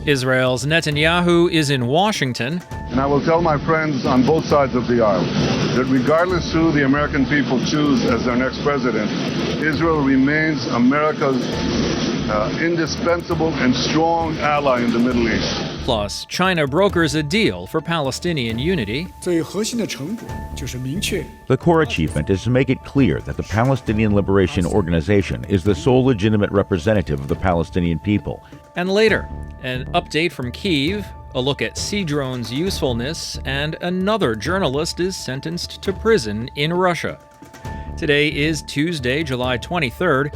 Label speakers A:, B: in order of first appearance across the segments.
A: Israel's Netanyahu is in Washington.
B: And I will tell my friends on both sides of the aisle that regardless who the American people choose as their next president, Israel remains America's indispensable and strong ally in the Middle East.
A: Plus, China brokers a deal for Palestinian unity.
C: The
D: core achievement is to make it clear that the Palestinian Liberation Organization is the sole legitimate representative of the Palestinian people.
A: And later, an update from Kyiv, a look at sea drones' usefulness, and another journalist is sentenced to prison in Russia. Today is Tuesday, July 23rd,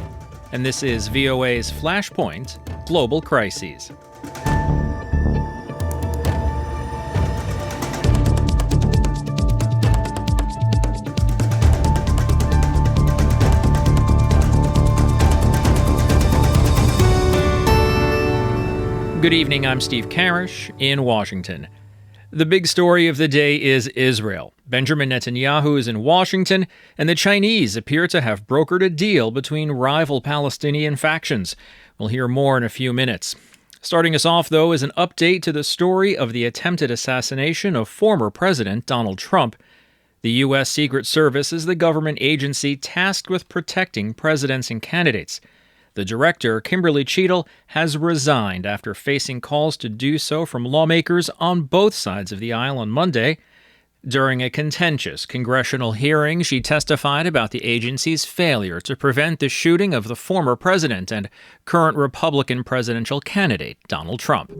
A: and this is VOA's Flashpoint Global Crises. Good evening, I'm Steve Karish in Washington. The big story of the day is Israel. Benjamin Netanyahu is in Washington, and the Chinese appear to have brokered a deal between rival Palestinian factions. We'll hear more in a few minutes. Starting us off, though, is an update to the story of the attempted assassination of former President Donald Trump. The U.S. Secret Service is the government agency tasked with protecting presidents and candidates. The director, Kimberly Cheadle, has resigned after facing calls to do so from lawmakers on both sides of the aisle on Monday. During a contentious congressional hearing, she testified about the agency's failure to prevent the shooting of the former president and current Republican presidential candidate, Donald Trump.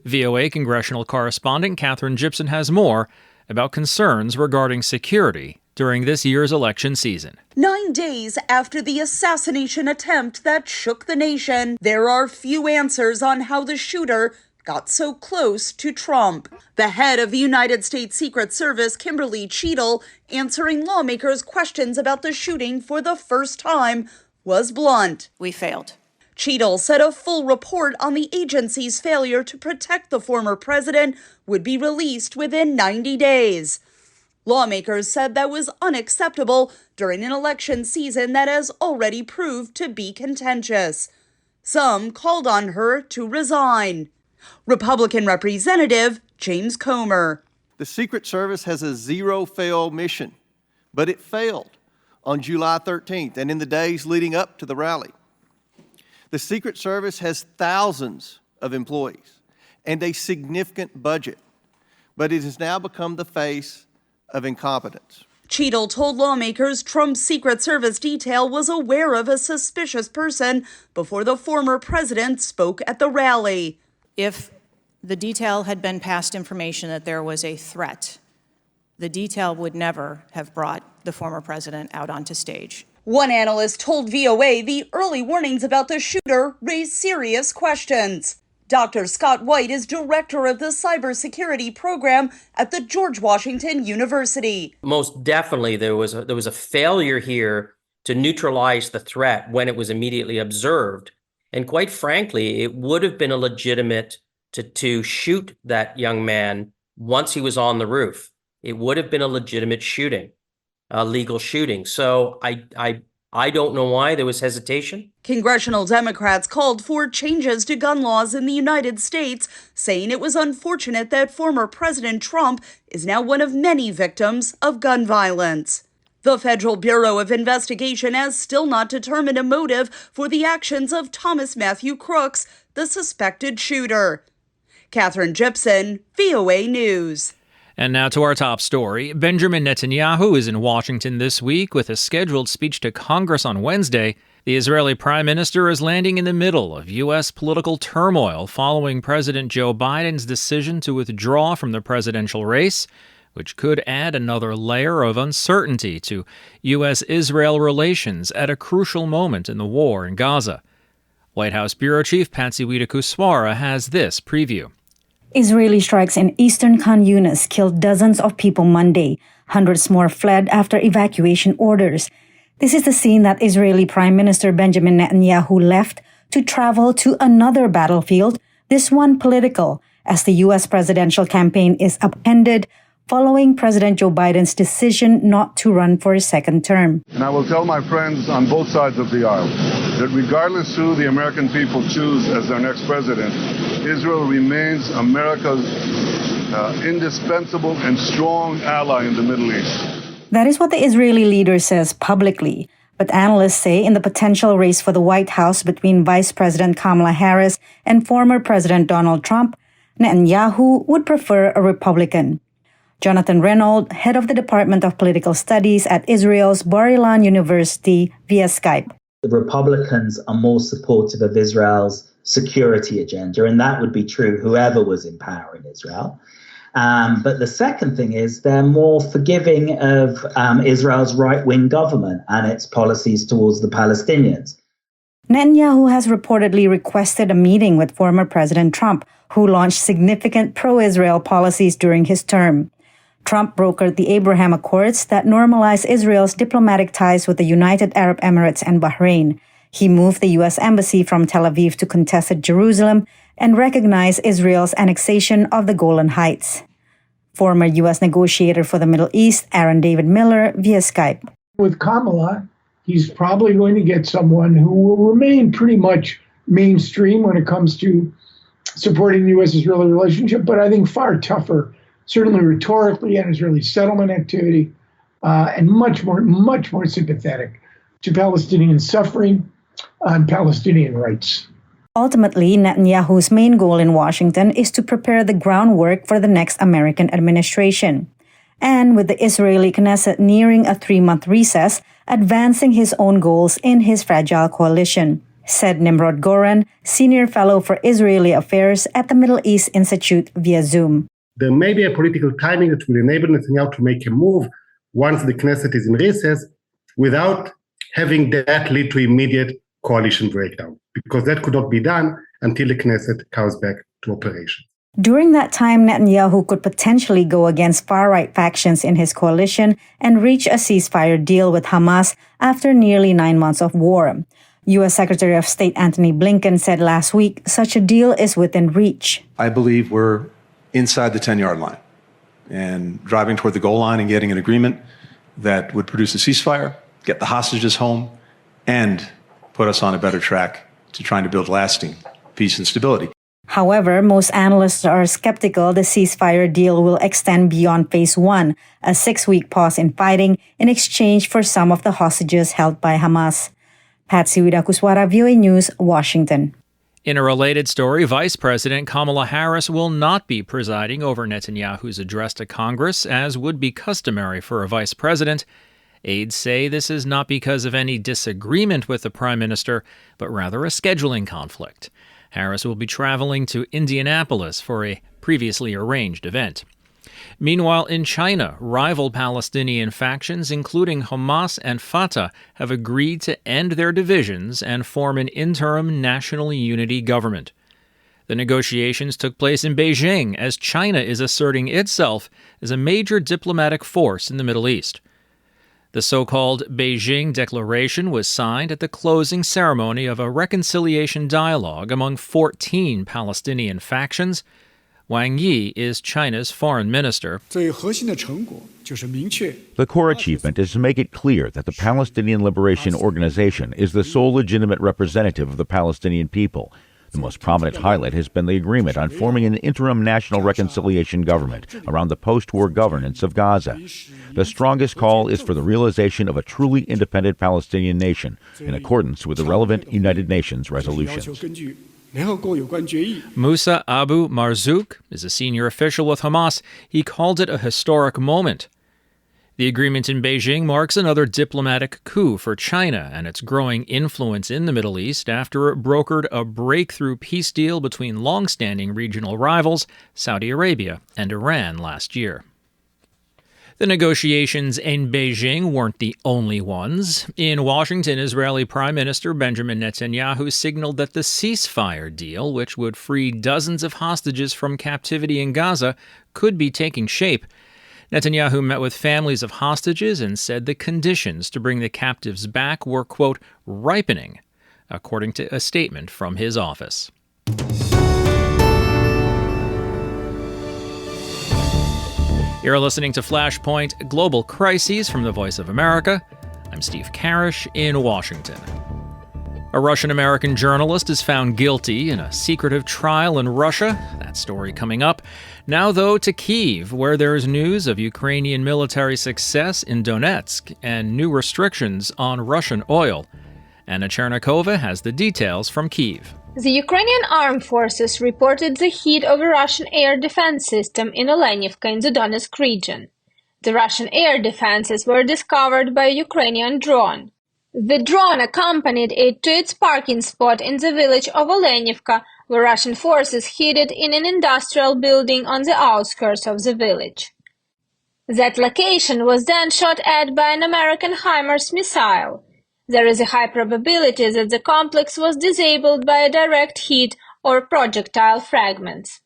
A: VOA congressional correspondent Katherine Gibson has more about concerns regarding security during this year's election season.
E: 9 days after the assassination attempt that shook the nation, there are few answers on how the shooter got so close to Trump. The head of the United States Secret Service, Kimberly Cheadle, answering lawmakers' questions about the shooting for the first time, was blunt.
F: We failed.
E: Cheadle said a full report on the agency's failure to protect the former president would be released within 90 days. Lawmakers said that was unacceptable during an election season that has already proved to be contentious. Some called on her to resign. Republican Representative James Comer.
G: The Secret Service has a zero-fail mission, but it failed on July 13th and in the days leading up to the rally. The Secret Service has thousands of employees and a significant budget, but it has now become the face of incompetence.
E: Cheadle told lawmakers Trump's Secret Service detail was aware of a suspicious person before the former president spoke at the rally.
F: If the detail had been passed information that there was a threat, the detail would never have brought the former president out onto stage.
E: One analyst told VOA the early warnings about the shooter raised serious questions. Dr. Scott White is director of the cybersecurity program at the George Washington University.
H: Most definitely, there was a failure here to neutralize the threat when it was immediately observed. And quite frankly, it would have been a legitimate to shoot that young man once he was on the roof. It would have been a legitimate shooting, a legal shooting. So I don't know why there was hesitation.
E: Congressional Democrats called for changes to gun laws in the United States, saying it was unfortunate that former President Trump is now one of many victims of gun violence. The Federal Bureau of Investigation has still not determined a motive for the actions of Thomas Matthew Crooks, the suspected shooter. Katherine Gibson, VOA News.
A: And now to our top story. Benjamin Netanyahu is in Washington this week with a scheduled speech to Congress on Wednesday. The Israeli Prime Minister is landing in the middle of U.S. political turmoil following President Joe Biden's decision to withdraw from the presidential race, which could add another layer of uncertainty to U.S.-Israel relations at a crucial moment in the war in Gaza. White House Bureau Chief Patsy Widakuswara has this preview.
I: Israeli strikes in eastern Khan Yunis killed dozens of people Monday. Hundreds more fled after evacuation orders. This is the scene that Israeli Prime Minister Benjamin Netanyahu left to travel to another battlefield, this one political, as the U.S. presidential campaign is upended following President Joe Biden's decision not to run for a second term.
B: And I will tell my friends on both sides of the aisle that regardless who the American people choose as their next president, Israel remains America's indispensable and strong ally in the Middle East.
I: That is what the Israeli leader says publicly. But analysts say in the potential race for the White House between Vice President Kamala Harris and former President Donald Trump, Netanyahu would prefer a Republican. Jonathan Reynolds, head of the Department of Political Studies at Israel's Bar-Ilan University, via Skype.
C: The Republicans are more supportive of Israel's security agenda, and that would be true whoever was in power in Israel. But the second thing is they're more forgiving of Israel's right-wing government and its policies towards the Palestinians.
I: Netanyahu has reportedly requested a meeting with former President Trump, who launched significant pro-Israel policies during his term. Trump brokered the Abraham Accords that normalize Israel's diplomatic ties with the United Arab Emirates and Bahrain. He moved the U.S. Embassy from Tel Aviv to contested Jerusalem and recognized Israel's annexation of the Golan Heights. Former U.S. negotiator for the Middle East, Aaron David Miller, via Skype.
J: With Kamala, he's probably going to get someone who will remain pretty much mainstream when it comes to supporting the U.S.-Israeli relationship, but I think far tougher, certainly rhetorically and Israeli settlement activity, and much more sympathetic to Palestinian suffering and Palestinian rights.
I: Ultimately, Netanyahu's main goal in Washington is to prepare the groundwork for the next American administration. And with the Israeli Knesset nearing a 3-month recess, advancing his own goals in his fragile coalition, said Nimrod Goren, senior fellow for Israeli affairs at the Middle East Institute via Zoom.
K: There may be a political timing that will enable Netanyahu to make a move once the Knesset is in recess without having that lead to immediate coalition breakdown, because that could not be done until the Knesset comes back to operation.
I: During that time, Netanyahu could potentially go against far-right factions in his coalition and reach a ceasefire deal with Hamas after nearly 9 months of war. U.S. Secretary of State Antony Blinken said last week such a deal is within reach.
L: I believe we're inside the 10-yard line and driving toward the goal line and getting an agreement that would produce a ceasefire, get the hostages home, and put us on a better track to trying to build lasting peace and stability.
I: However, most analysts are skeptical the ceasefire deal will extend beyond Phase 1, a 6-week pause in fighting in exchange for some of the hostages held by Hamas. Patsy Widakuswara, VOA News, Washington.
A: In a related story, Vice President Kamala Harris will not be presiding over Netanyahu's address to Congress, as would be customary for a vice president. Aides say this is not because of any disagreement with the Prime Minister, but rather a scheduling conflict. Harris will be traveling to Indianapolis for a previously arranged event. Meanwhile, in China, rival Palestinian factions, including Hamas and Fatah, have agreed to end their divisions and form an interim national unity government. The negotiations took place in Beijing as China is asserting itself as a major diplomatic force in the Middle East. The so-called Beijing Declaration was signed at the closing ceremony of a reconciliation dialogue among 14 Palestinian factions. Wang Yi is China's foreign minister.
D: The core achievement is to make it clear that the Palestinian Liberation Organization is the sole legitimate representative of the Palestinian people. The most prominent highlight has been the agreement on forming an interim national reconciliation government around the post-war governance of Gaza. The strongest call is for the realization of a truly independent Palestinian nation in accordance with the relevant United Nations resolutions.
A: Musa Abu Marzouk is a senior official with Hamas. He called it a historic moment. The agreement in Beijing marks another diplomatic coup for China and its growing influence in the Middle East after it brokered a breakthrough peace deal between long-standing regional rivals, Saudi Arabia and Iran, last year. The negotiations in Beijing weren't the only ones. In Washington, Israeli Prime Minister Benjamin Netanyahu signaled that the ceasefire deal, which would free dozens of hostages from captivity in Gaza, could be taking shape. Netanyahu met with families of hostages and said the conditions to bring the captives back were, quote, ripening, according to a statement from his office. You're listening to Flashpoint Global Crises from the Voice of America. I'm Steve Karish in Washington. A Russian-American journalist is found guilty in a secretive trial in Russia. That story coming up. Now, though, to Kyiv, where there is news of Ukrainian military success in Donetsk and new restrictions on Russian oil. Anna Chernikova has the details from Kyiv.
M: The Ukrainian armed forces reported the hit of a Russian air defense system in Olenivka in the Donetsk region. The Russian air defenses were discovered by a Ukrainian drone. The drone accompanied it to its parking spot in the village of Olenivka, where Russian forces hid it in an industrial building on the outskirts of the village. That location was then shot at by an American HIMARS missile. There is a high probability that the complex was disabled by a direct hit or projectile fragments.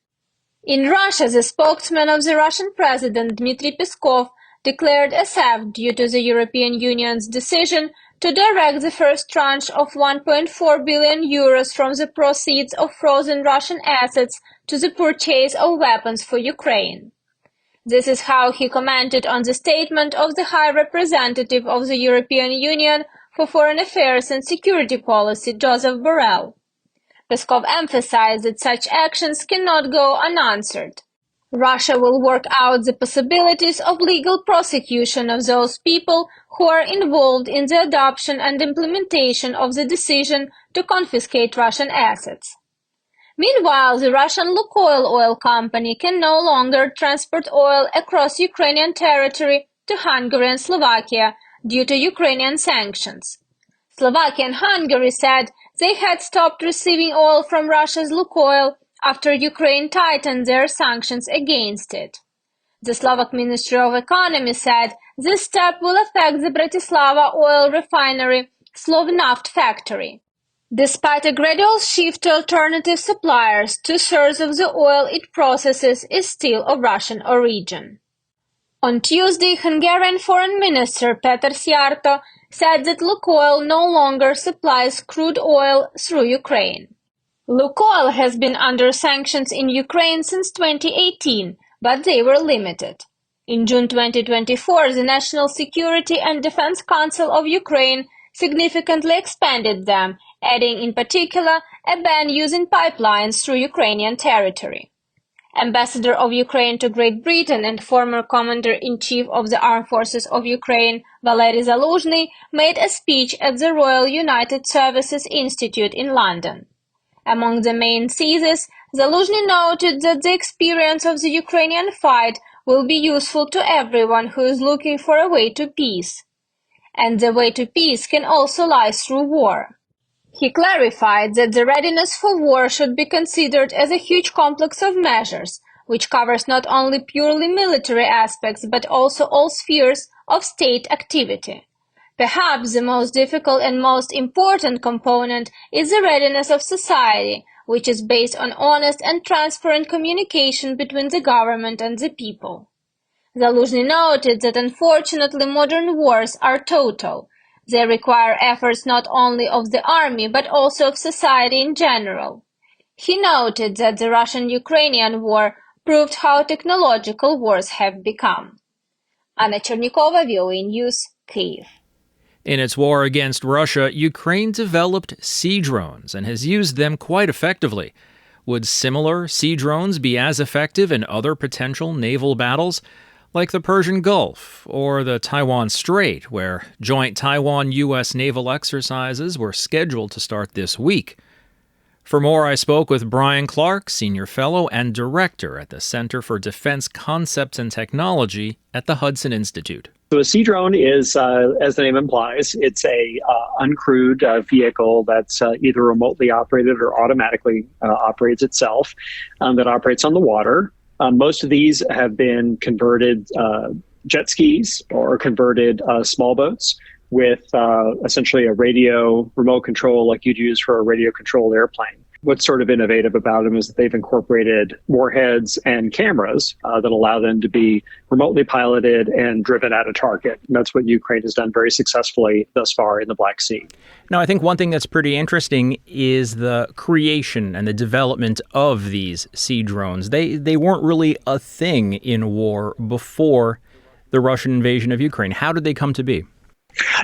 M: In Russia, the spokesman of the Russian president, Dmitry Peskov, declared a theft due to the European Union's decision to direct the first tranche of 1.4 billion euros from the proceeds of frozen Russian assets to the purchase of weapons for Ukraine. This is how he commented on the statement of the High Representative of the European Union for Foreign Affairs and Security Policy, Joseph Borrell. Peskov emphasized that such actions cannot go unanswered. Russia will work out the possibilities of legal prosecution of those people who are involved in the adoption and implementation of the decision to confiscate Russian assets. Meanwhile, the Russian Lukoil oil company can no longer transport oil across Ukrainian territory to Hungary and Slovakia due to Ukrainian sanctions. Slovakia and Hungary said they had stopped receiving oil from Russia's Lukoil after Ukraine tightened their sanctions against it. The Slovak Ministry of Economy said this step will affect the Bratislava oil refinery Slovnaft factory. Despite a gradual shift to alternative suppliers, two-thirds of the oil it processes is still of Russian origin. On Tuesday, Hungarian Foreign Minister Péter Szijjártó said that Lukoil no longer supplies crude oil through Ukraine. Lukoil has been under sanctions in Ukraine since 2018, but they were limited. In June 2024, the National Security and Defense Council of Ukraine significantly expanded them, adding in particular a ban using pipelines through Ukrainian territory. Ambassador of Ukraine to Great Britain and former Commander-in-Chief of the Armed Forces of Ukraine, Valery Zaluzhny, made a speech at the Royal United Services Institute in London. Among the main theses, Zaluzhny noted that the experience of the Ukrainian fight will be useful to everyone who is looking for a way to peace. And the way to peace can also lie through war. He clarified that the readiness for war should be considered as a huge complex of measures, which covers not only purely military aspects but also all spheres of state activity. Perhaps the most difficult and most important component is the readiness of society, which is based on honest and transparent communication between the government and the people. Zaluzhny noted that unfortunately modern wars are total. They require efforts not only of the army but also of society in general. He noted that the Russian-Ukrainian war proved how technological wars have become. Anna Chernikova, VOA News, Kyiv.
A: In its war against Russia, Ukraine developed sea drones and has used them quite effectively. Would similar sea drones be as effective in other potential naval battles, like the Persian Gulf or the Taiwan Strait, where joint Taiwan-U.S. naval exercises were scheduled to start this week? For more, I spoke with Brian Clark, Senior Fellow and Director at the Center for Defense Concepts and Technology at the Hudson Institute.
N: So a sea drone is, as the name implies, it's a uncrewed vehicle that's either remotely operated or automatically operates itself, that operates on the water. Most of these have been converted jet skis or converted small boats with essentially a radio remote control like you'd use for a radio-controlled airplane. What's sort of innovative about them is that they've incorporated warheads and cameras that allow them to be remotely piloted and driven at a target. And that's what Ukraine has done very successfully thus far in the Black Sea.
A: Now, I think one thing that's pretty interesting is the creation and the development of these sea drones. They weren't really a thing in war before the Russian invasion of Ukraine. How did they come to be?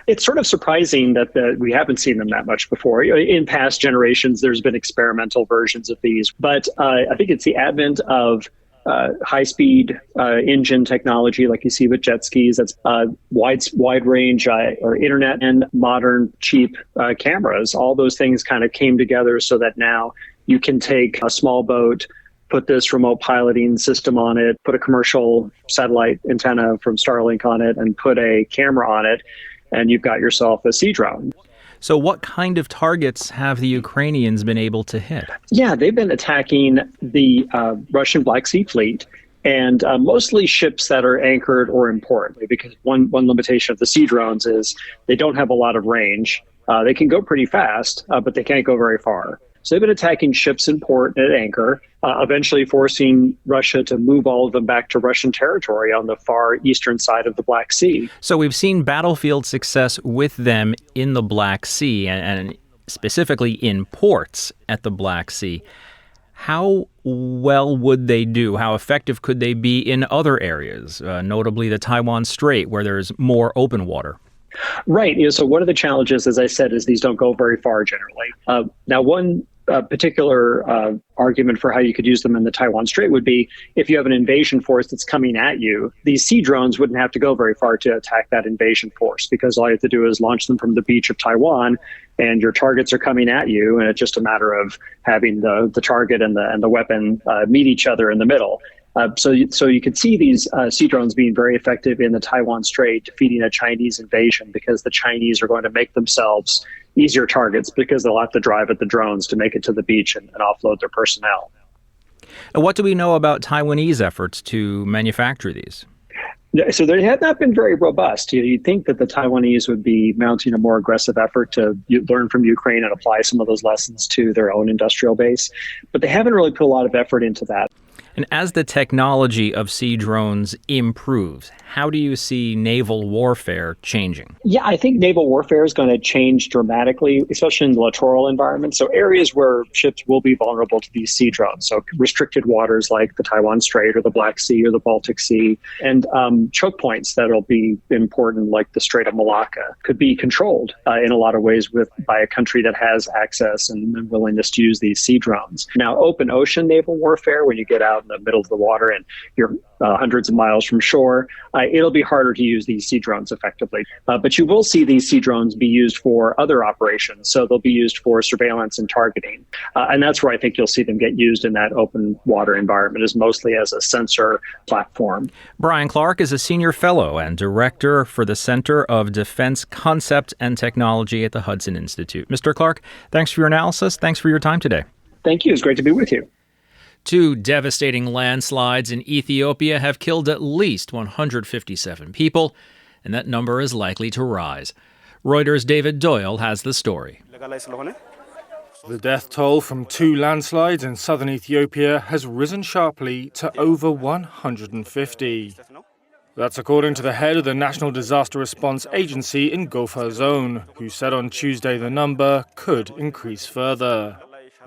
N: It's sort of surprising that we haven't seen them that much before. In past generations, there's been experimental versions of these, but I think it's the advent of high-speed engine technology, like you see with jet skis. That's wide range or internet and modern cheap cameras. All those things kind of came together so that now you can take a small boat, put this remote piloting system on it, put a commercial satellite antenna from Starlink on it, and put a camera on it, and you've got yourself a sea drone.
A: So what kind of targets have the Ukrainians been able to hit?
N: Yeah, they've been attacking the Russian Black Sea Fleet, and mostly ships that are anchored or in port, because one limitation of the sea drones is they don't have a lot of range. They can go pretty fast, but they can't go very far. So they've been attacking ships in port and at anchor, eventually forcing Russia to move all of them back to Russian territory on the far eastern side of the Black Sea.
A: So we've seen battlefield success with them in the Black Sea and specifically in ports at the Black Sea. How well would they do? How effective could they be in other areas, notably the Taiwan Strait, where there's more open water?
N: Right. So one of the challenges, as I said, is these don't go very far generally. Now, one particular argument for how you could use them in the Taiwan Strait would be if you have an invasion force that's coming at you, these sea drones wouldn't have to go very far to attack that invasion force, because all you have to do is launch them from the beach of Taiwan and your targets are coming at you. And it's just a matter of having the target and the weapon meet each other in the middle. So you could see these sea drones being very effective in the Taiwan Strait, defeating a Chinese invasion, because the Chinese are going to make themselves easier targets because they'll have to drive at the drones to make it to the beach and offload their personnel.
A: And what do we know about Taiwanese efforts to manufacture these?
N: So they have not been very robust. You'd think that the Taiwanese would be mounting a more aggressive effort to learn from Ukraine and apply some of those lessons to their own industrial base, but they haven't really put a lot of effort into that.
A: And as the technology of sea drones improves, how do you see naval warfare changing?
N: Yeah, I think naval warfare is going to change dramatically, especially in the littoral environment. So areas where ships will be vulnerable to these sea drones. So restricted waters like the Taiwan Strait or the Black Sea or the Baltic Sea, and choke points that will be important, like the Strait of Malacca, could be controlled in a lot of ways by a country that has access and willingness to use these sea drones. Now, open ocean naval warfare, when you get out in the middle of the water and you're hundreds of miles from shore, it'll be harder to use these sea drones effectively. But you will see these sea drones be used for other operations. So they'll be used for surveillance and targeting. And that's where I think you'll see them get used in that open water environment, is mostly as a sensor platform.
A: Brian Clark is a senior fellow and director for the Center of Defense Concept and Technology at the Hudson Institute. Mr. Clark, thanks for your analysis. Thanks for your time today.
N: Thank you. It's great to be with you.
A: 2 devastating landslides in Ethiopia have killed at least 157 people, and that number is likely to rise. Reuters' David Doyle has the story.
O: The death toll from 2 landslides in southern Ethiopia has risen sharply to over 150. That's according to the head of the National Disaster Response Agency in Gofa Zone, who said on Tuesday the number could increase further.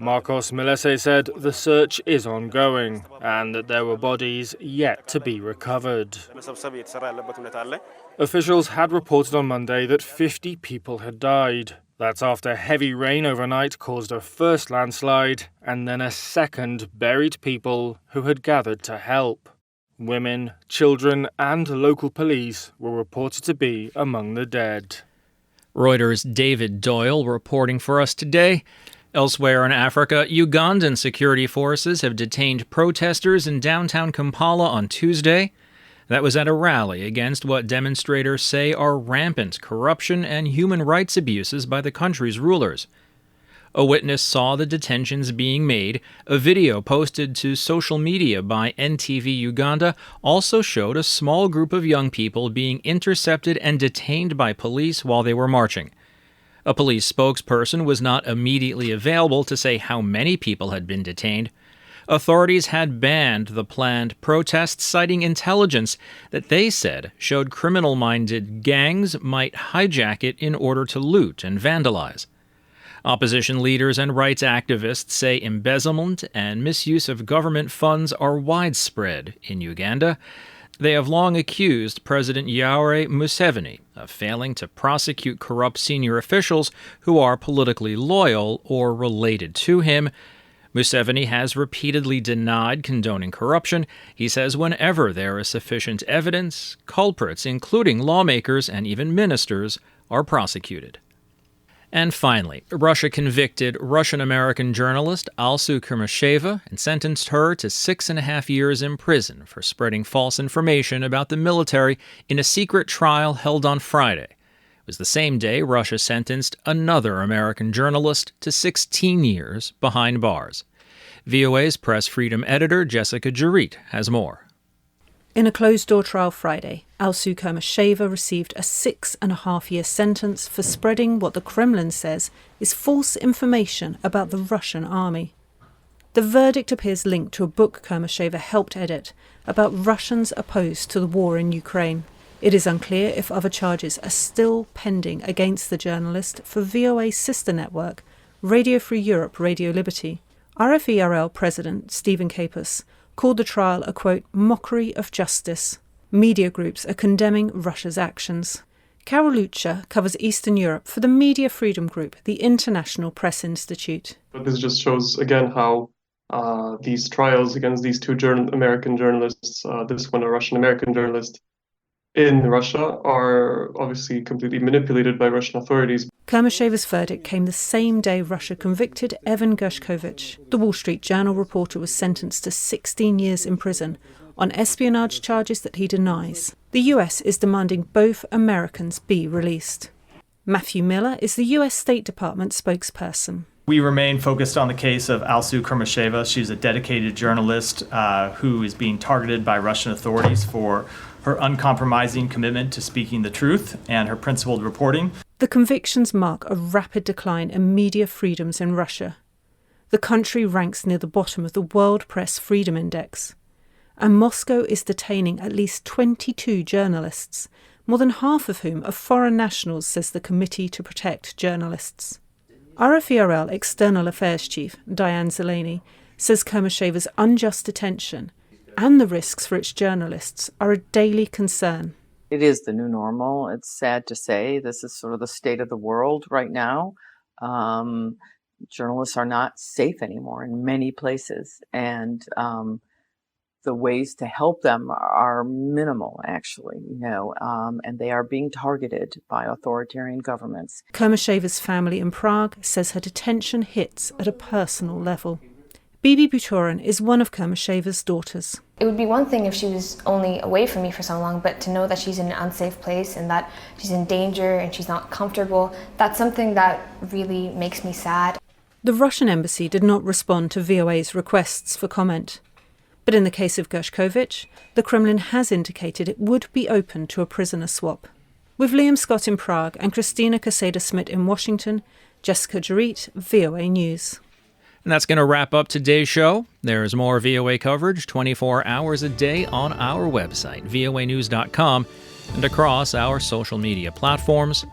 O: Marcos Milese said the search is ongoing and that there were bodies yet to be recovered. Officials had reported on Monday that 50 people had died. That's after heavy rain overnight caused a first landslide and then a second buried people who had gathered to help. Women, children, and local police were reported to be among the dead.
A: Reuters' David Doyle reporting for us today. Elsewhere in Africa, Ugandan security forces have detained protesters in downtown Kampala on Tuesday. That was at a rally against what demonstrators say are rampant corruption and human rights abuses by the country's rulers. A witness saw the detentions being made. A video posted to social media by NTV Uganda also showed a small group of young people being intercepted and detained by police while they were marching. A police spokesperson was not immediately available to say how many people had been detained. Authorities had banned the planned protests, citing intelligence that they said showed criminal-minded gangs might hijack it in order to loot and vandalize. Opposition leaders and rights activists say embezzlement and misuse of government funds are widespread in Uganda. They have long accused President Yoweri Museveni of failing to prosecute corrupt senior officials who are politically loyal or related to him. Museveni has repeatedly denied condoning corruption. He says whenever there is sufficient evidence, culprits, including lawmakers and even ministers, are prosecuted. And finally, Russia convicted Russian-American journalist Alsu Kurmasheva and sentenced her to 6.5 years in prison for spreading false information about the military in a secret trial held on Friday. It was the same day Russia sentenced another American journalist to 16 years behind bars. VOA's press freedom editor Jessica Jarit has more.
P: In a closed-door trial Friday, Alsu Kurmasheva received a 6.5-year sentence for spreading what the Kremlin says is false information about the Russian army. The verdict appears linked to a book Kurmasheva helped edit about Russians opposed to the war in Ukraine. It is unclear if other charges are still pending against the journalist for VOA's sister network, Radio Free Europe Radio Liberty. RFERL President Stephen Capus called the trial a, quote, mockery of justice. Media groups are condemning Russia's actions. Carol Lucha covers Eastern Europe for the media freedom group, the International Press Institute.
Q: But this just shows, again, how these trials against these two American journalists, this one a Russian-American journalist in Russia, are obviously completely manipulated by Russian authorities.
P: Kurmasheva's verdict came the same day Russia convicted Evan Gershkovich. The Wall Street Journal reporter was sentenced to 16 years in prison on espionage charges that he denies. The US is demanding both Americans be released. Matthew Miller is the US State Department spokesperson.
R: We remain focused on the case of Alsu Kurmasheva. She's a dedicated journalist who is being targeted by Russian authorities for her uncompromising commitment to speaking the truth and her principled reporting.
P: The convictions mark a rapid decline in media freedoms in Russia. The country ranks near the bottom of the World Press Freedom Index. And Moscow is detaining at least 22 journalists, more than half of whom are foreign nationals, says the Committee to Protect Journalists. RFERL External Affairs Chief Diane Zeleny says Kurmasheva's unjust detention and the risks for its journalists are a daily concern.
S: It is the new normal. It's sad to say. This is sort of the state of the world right now. Journalists are not safe anymore in many places, and the ways to help them are minimal, actually, and they are being targeted by authoritarian governments.
P: Kurmasheva's family in Prague says her detention hits at a personal level. Bibi Butorin is one of Kurmasheva's daughters.
T: It would be one thing if she was only away from me for so long, but to know that she's in an unsafe place and that she's in danger and she's not comfortable, that's something that really makes me sad.
P: The Russian embassy did not respond to VOA's requests for comment. But in the case of Gershkovich, the Kremlin has indicated it would be open to a prisoner swap. With Liam Scott in Prague and Christina Caseda-Smith in Washington, Jessica Jarit, VOA News.
A: And that's going to wrap up today's show. There's more VOA coverage 24 hours a day on our website, voanews.com, and across our social media platforms.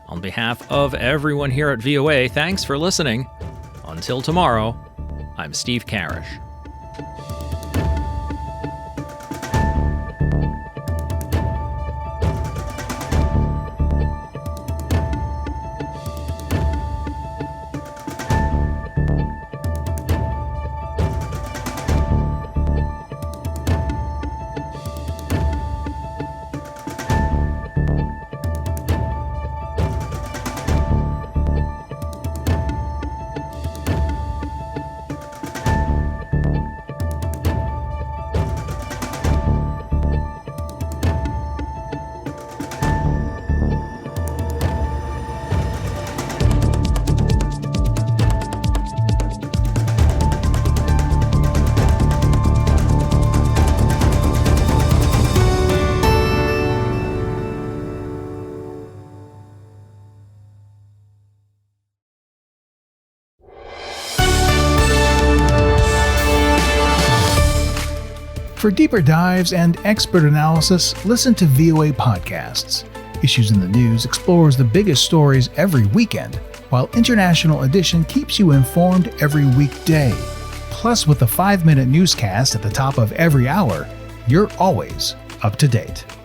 A: On behalf of everyone here at VOA, thanks for listening. Until tomorrow, I'm Steve Karish.
U: For deeper dives and expert analysis, listen to VOA Podcasts. Issues in the News explores the biggest stories every weekend, while International Edition keeps you informed every weekday. Plus, with the 5-minute newscast at the top of every hour, you're always up to date.